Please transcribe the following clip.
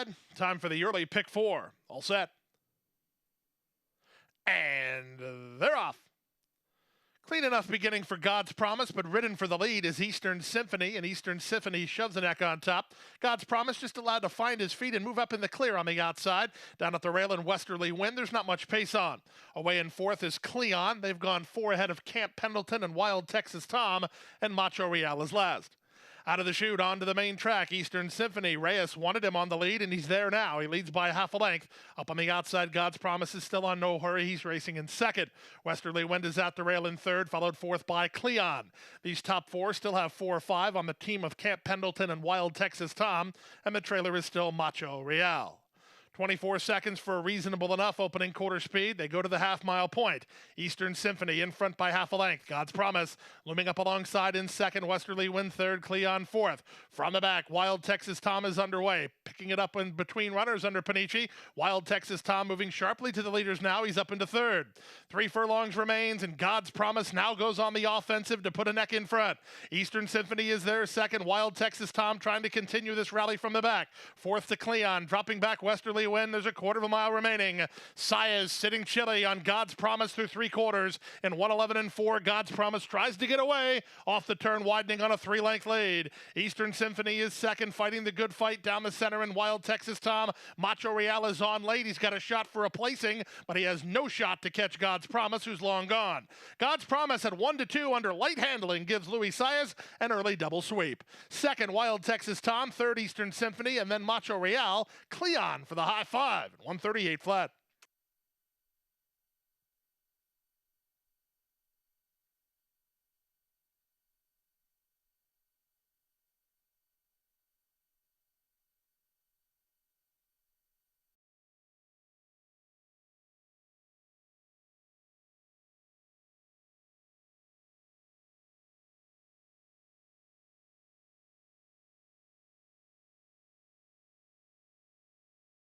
outside. Time for the early pick four. All set. And they're off. Clean enough beginning for God's Promise, but ridden for the lead is Eastern Symphony, and Eastern Symphony shoves the neck on top. God's Promise just allowed to find his feet and move up in the clear on the outside. Down at the rail in Westerly Wind, there's not much pace on. Away in fourth is Cleon. They've gone 4 ahead of Camp Pendleton and Wild Texas Tom, and Macho Real is last. Out of the chute, onto the main track, Eastern Symphony. Reyes wanted him on the lead, and he's there now. He leads by half a length. Up on the outside, God's Promise is still on no hurry. He's racing in second. Westerly Wind is at the rail in third, followed fourth by Cleon. These top four still have 4 or 5 on the team of Camp Pendleton and Wild Texas Tom, and the trailer is still Macho Real. 24 seconds for a reasonable enough opening quarter speed. They go to the half-mile point. Eastern Symphony in front by half a length. God's Promise looming up alongside in second. Westerly Wind third. Cleon fourth. From the back, Wild Texas Tom is underway. Picking it up in between runners under Panici. Wild Texas Tom moving sharply to the leaders now. He's up into third. 3 furlongs remains, and God's Promise now goes on the offensive to put a neck in front. Eastern Symphony is there second. Wild Texas Tom trying to continue this rally from the back. Fourth to Cleon. Dropping back Westerly Wind. There's a quarter of a mile remaining. Saez sitting chilly on God's Promise through 3/4. In 1:11.4, God's Promise tries to get away. Off the turn, widening on a 3-length lead. Eastern Symphony is second, fighting the good fight down the center in Wild Texas Tom. Macho Real is on late. He's got a shot for a placing, but he has no shot to catch God's Promise, who's long gone. God's Promise at 1-2 under light handling gives Louis Saez an early double sweep. Second, Wild Texas Tom. Third, Eastern Symphony, and then Macho Real. Cleon for the high 5 at 138 flat.